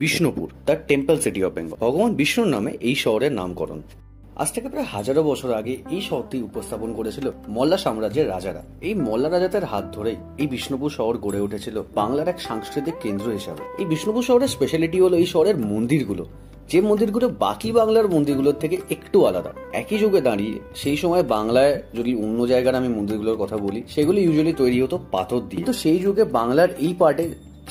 Bishnupur the temple city of Bengal. ভগবান বিষ্ণুর নামে এই শহরের নামকরণ। আজ থেকে প্রায় হাজারো বছর আগে এই শহরটি উপস্থাপন করেছিল মল্লা সাম্রাজ্যের রাজারা। এই মল্লা রাজাদের হাত ধরেই এই বিষ্ণুপুর শহর গড়ে উঠেছিল বাংলার এক সাংস্কৃতিক কেন্দ্র হিসাবে। এই বিষ্ণুপুর শহরের স্পেশালিটি হলো এই শহরের মন্দিরগুলো, যে মন্দিরগুলো বাকি বাংলার মন্দিরগুলোর থেকে একটু আলাদা। একই যুগে দাঁড়িয়ে সেই সময় বাংলায় যদি অন্য জায়গার আমি মন্দিরগুলোর কথা বলি, সেগুলি ইউজুয়ালি তৈরি হতো পাথর দিয়ে, কিন্তু সেই যুগে বাংলার এই পার্টে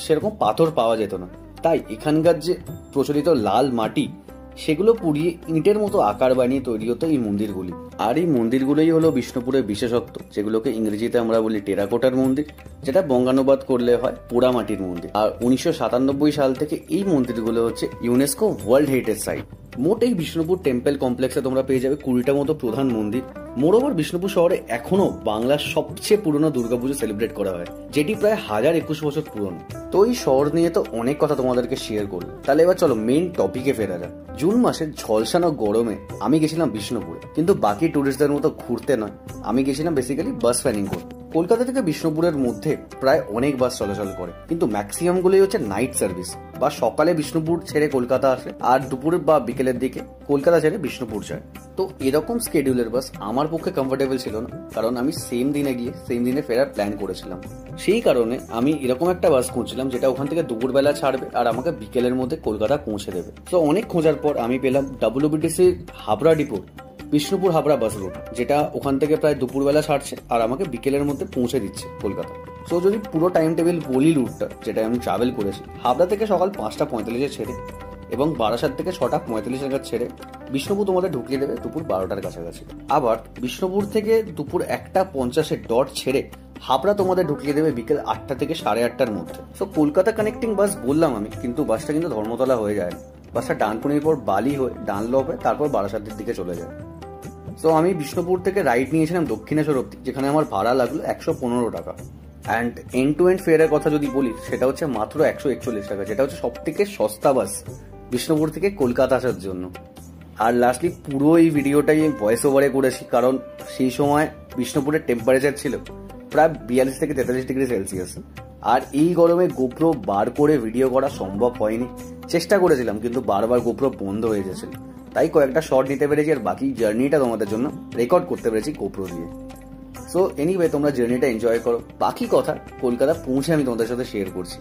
সেরকম পাথর পাওয়া যেত না। তাই এখানকার যে প্রচলিত লাল মাটি, সেগুলো পুড়িয়ে ইটের মতো আকার বানিয়ে তৈরি হতো এই মন্দিরগুলি। আর এই মন্দিরগুলোই হলো বিষ্ণুপুরের বিশেষত্ব, যেগুলোকে ইংরেজিতে আমরা বলি টেরাকোটার মন্দির, যেটা বঙ্গানুবাদ করলে হয় পোড়ামাটির মন্দির। আর 1997 সাল থেকে এই মন্দিরগুলো হচ্ছে ইউনেস্কো ওয়ার্ল্ড হেরিটেজ সাইট। মোট এই বিষ্ণুপুর টেম্পল কমপ্লেক্সে তোমরা পেয়ে যাবে 20টা মতো প্রধান মন্দির। মোরওভার বিষ্ণুপুর শহরে এখনো বাংলার সবচেয়ে পুরনো দুর্গাপুজো সেলিব্রেট করা হয়, যেটি প্রায় 1021 বছর পুরনো। তো এই শহর নিয়ে তো অনেক কথা তোমাদেরকে শেয়ার করলাম, তাহলে এবার চলো মেইন টপিকে ফেরা যাক। জুন মাসের ঝলসানো গরমে আমি গেছিলাম বিষ্ণুপুরে, কিন্তু বাকি টুরিস্টদের মতো ঘুরতে নয়, আমি গেছিলাম বেসিক্যালি বাস প্ল্যানিং করতে। কলকাতা থেকে বিষ্ণুপুরের মধ্যে প্রায় অনেক বাস চলাচল করে, কিন্তু ম্যাক্সিমাম গুলোই হচ্ছে নাইট সার্ভিস, বা সকালে বিষ্ণুপুর ছেড়ে কলকাতা আসে আর দুপুর বা বিকেলের দিকে কলকাতা ছেড়ে বিষ্ণুপুর যায়। তো এরকম স্কেডিউলের বাস আমার পক্ষে কমফোর্টেবল ছিল না, কারণ আমি সেম দিনে গিয়ে সেম দিনে ফেরার প্ল্যান করেছিলাম। সেই কারণে আমি এরকম একটা বাস খুঁজছিলাম যেটা ওখান থেকে দুপুরবেলা ছাড়বে আর আমাকে বিকেলের মধ্যে কলকাতা পৌঁছে দেবে। তো অনেক খোঁজার পর আমি পেলাম WBTC Habra depot Bishnupur Habra bus route, যেটা ওখান থেকে প্রায় দুপুরবেলা ছাড়ছে আর আমাকে বিকেলের মধ্যে পৌঁছে দিচ্ছে কলকাতা। সো যদি পুরো টাইম টেবিল বলি রুটটা, যেটা আমি ট্রাভেল করেছি, হাবড়া থেকে সকাল 5:45 ছেড়ে এবং বারাসাত থেকে 6:45 ছেড়ে বিষ্ণুপুর তোমাদের ঢুকিয়ে দেবে দুপুর 12টার কাছাকাছি। আবার বিষ্ণুপুর থেকে দুপুর 1:50 ডট ছেড়ে হাবড়া তোমাদের ঢুকিয়ে দেবে বিকেল 8টা থেকে 8:30টার মধ্যে। সো কলকাতা কানেক্টিং বাস বললাম আমি, কিন্তু বাসটা কিন্তু ধর্মতলা হয়ে যায়। বাসটা ডানকুনির পর বালি হয়ে ডানলপ হয়ে তারপর বারাসাতের দিকে চলে যায়। সো আমি বিষ্ণুপুর থেকে রাইড নিয়েছিলাম দক্ষিণেশ্বর অব্দি, যেখানে আমার ভাড়া লাগলো 115 টাকা। অ্যান্ড এন্ড টু এন্ড ফেয়ারের কথা যদি বলি, সেটা হচ্ছে মাত্র 141 টাকা, যেটা হচ্ছে সব থেকে সস্তা বাস বিষ্ণুপুর থেকে কলকাতা আসার জন্য। আর লাস্টলি পুরো এই ভিডিওটাই আমি ভয়েস ওভারে করেছি, কারণ সেই সময় বিষ্ণুপুরের টেম্পারেচার ছিল প্রায় 42 থেকে 43 ডিগ্রি সেলসিয়াস। আর এই গরমে গোপ্রো বার করে ভিডিও করা সম্ভব হয়নি। চেষ্টা করেছিলাম, কিন্তু বারবার গোপ্রো বন্ধ হয়ে গেছিল, তাই কয়েকটা শট নিতে পেরেছি আর বাকি জার্নিটা তোমাদের জন্য রেকর্ড করতে পেরেছি গোপ্রো দিয়ে। সো এনিওয়ে, তোমরা জার্নিটা এনজয় করো, বাকি কথা কলকাতা পৌঁছে আমি তোমাদের সাথে শেয়ার করছি।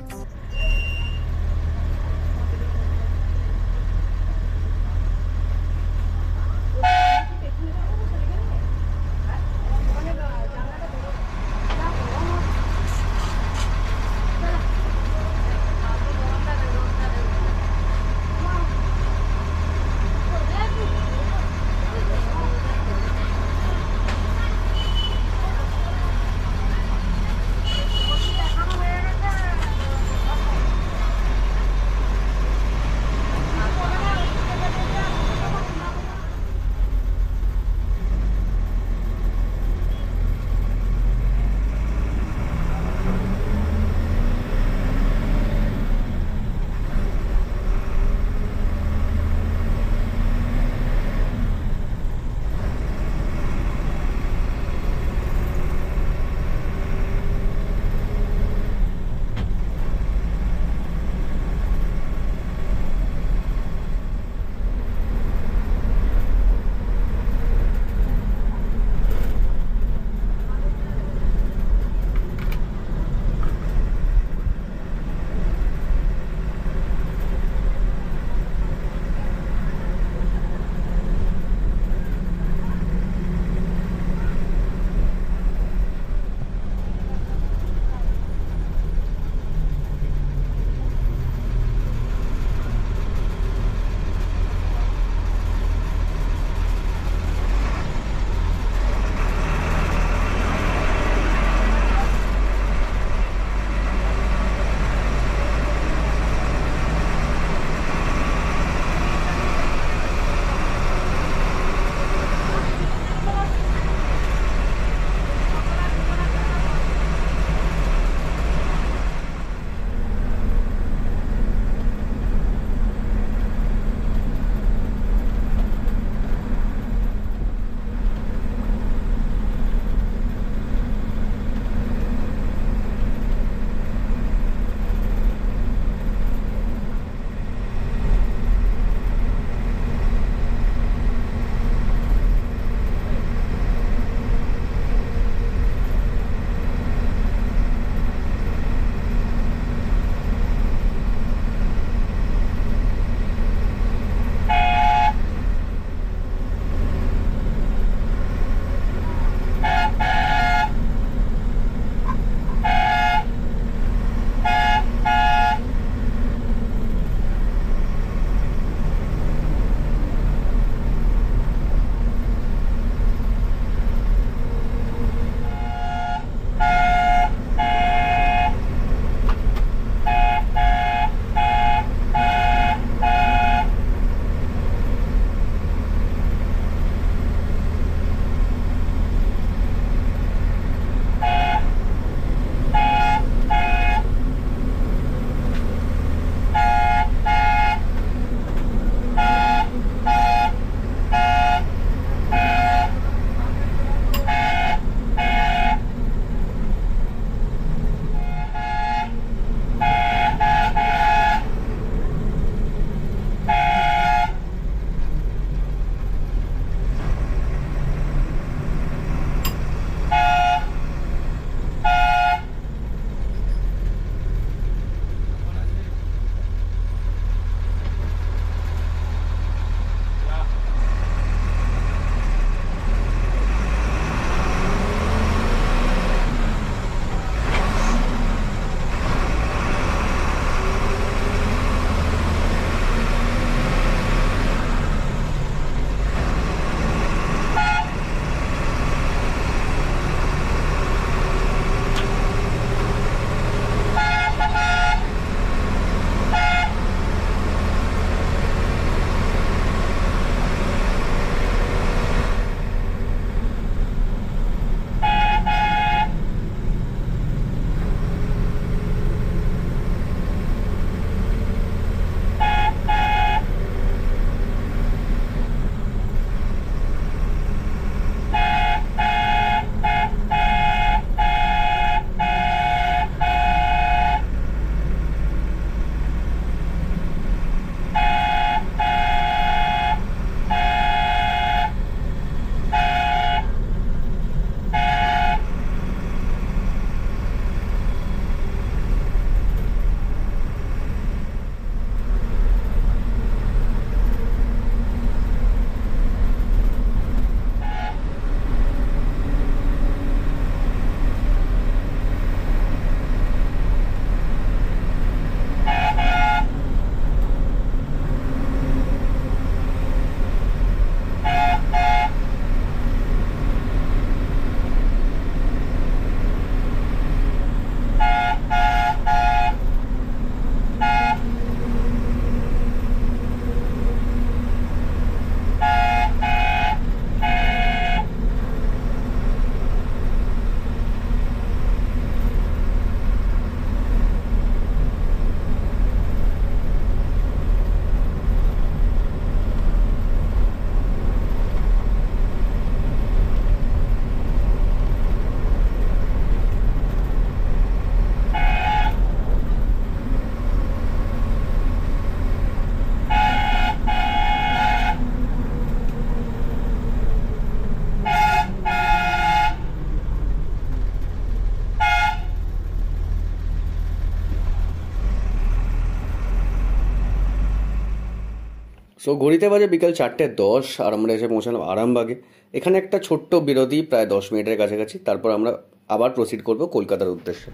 সো ঘড়িতে বাজে বিকাল 4:10 আর আমরা এসে পৌঁছালাম আরামবাগে। এখানে একটা ছোট্ট বিরতি, প্রায় 10 মিনিটের কাছাকাছি। তারপর আমরা আবার প্রসিড করব কলকাতার উদ্দেশ্যে।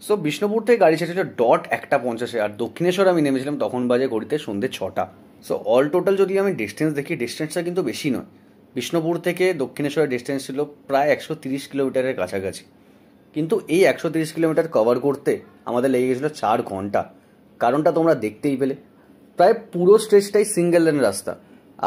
সো বিষ্ণুপুর থেকে গাড়ি ছেড়েছিল 1:50 আর দক্ষিণেশ্বর আমি নেমেছিলাম তখন বাজে ঘড়িতে সন্ধ্যে 6টা। সো অল টোটাল যদি আমি ডিস্টেন্স দেখি, ডিস্টেন্সটা কিন্তু বেশি নয়। বিষ্ণুপুর থেকে দক্ষিণেশ্বরের ডিস্টেন্স ছিল প্রায় 130 কিলোমিটারের কাছাকাছি, কিন্তু এই 130 কিলোমিটার কভার করতে আমাদের লেগে গেছিলো 4 ঘন্টা। কারণটা তোমরা দেখতেই পেলে, প্রায় পুরো স্ট্রেচটাই সিঙ্গেল লেন রাস্তা।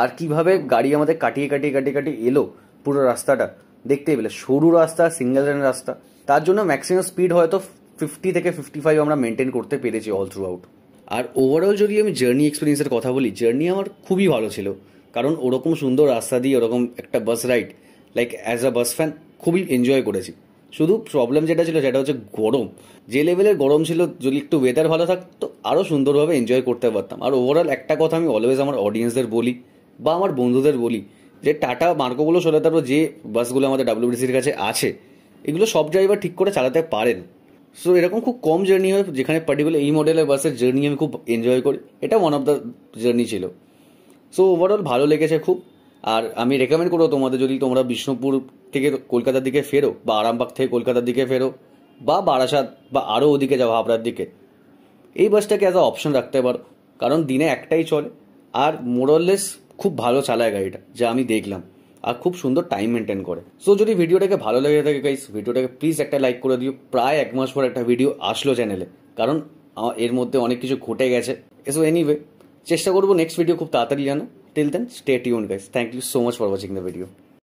আর কিভাবে গাড়ি আমাদের কাটিয়ে কাটিয়ে কাটিয়ে কাটিয়ে এলো পুরো রাস্তাটা দেখতেই পেলে। সরু রাস্তা, সিঙ্গেল লেন রাস্তা, তার জন্য ম্যাক্সিমাম স্পিড হয়তো 50 থেকে 55 আমরা মেনটেন করতে পেরেছি অল থ্রু আউট। আর ওভারঅল যদি আমি জার্নি এক্সপিরিয়েন্সের কথা বলি, জার্নি আমার খুবই ভালো ছিল। কারণ ওরকম সুন্দর রাস্তা দিয়ে ওরকম একটা bus ride, like as a bus fan খুবই এনজয় করেছি। শুধু প্রবলেম যেটা ছিল সেটা হচ্ছে গরম। যে লেভেলের গরম ছিল, যদি একটু ওয়েদার ভালো থাকতো আরও সুন্দরভাবে এনজয় করতে পারতাম। আর ওভারঅল একটা কথা আমি অলওয়েজ আমার অডিয়েন্সদের বলি বা আমার বন্ধুদের বলি, যে টাটা মার্কোগুলো সোলে তারপর যে বাসগুলো আমাদের ডাব্লিউবিটিসির কাছে আছে, এগুলো সব ড্রাইভার ঠিক করে চালাতে পারেন। সো এরকম খুব কম জার্নি হয় যেখানে পার্টিকুলার এই মডেলের বাসের জার্নি আমি খুব এনজয় করি। এটা ওয়ান অফ দ্য জার্নি ছিল। সো ওভারঅল ভালো লেগেছে খুব। আর আমি রেকমেন্ড করবো তোমাদের, যদি তোমরা বিষ্ণুপুর থেকে কলকাতার দিকে ফেরো বা আরামবাগ থেকে কলকাতার দিকে ফেরো বা বারাসাত বা আরও ওদিকে যাও হাবড়ার দিকে, এই বাসটাকে অ্যাজ আ অপশন রাখতে পারো। কারণ দিনে একটাই চলে আর মোরলেস খুব ভালো চালায় গাড়িটা, যা আমি দেখলাম, আর খুব সুন্দর টাইম মেনটেন করে। সো যদি ভিডিওটাকে ভালো লেগে থাকে গাইস, ভিডিওটাকে প্লিজ একটা লাইক করে দিও। প্রায় 1 মাস পর একটা ভিডিও আসলো চ্যানেলে, কারণ এর মধ্যে অনেক কিছু ঘটে গেছে। সো এনিওয়ে, চেষ্টা করবো নেক্সট ভিডিও খুব তাড়াতাড়ি জানো। Till then stay tuned guys. Thank you so much for watching the video.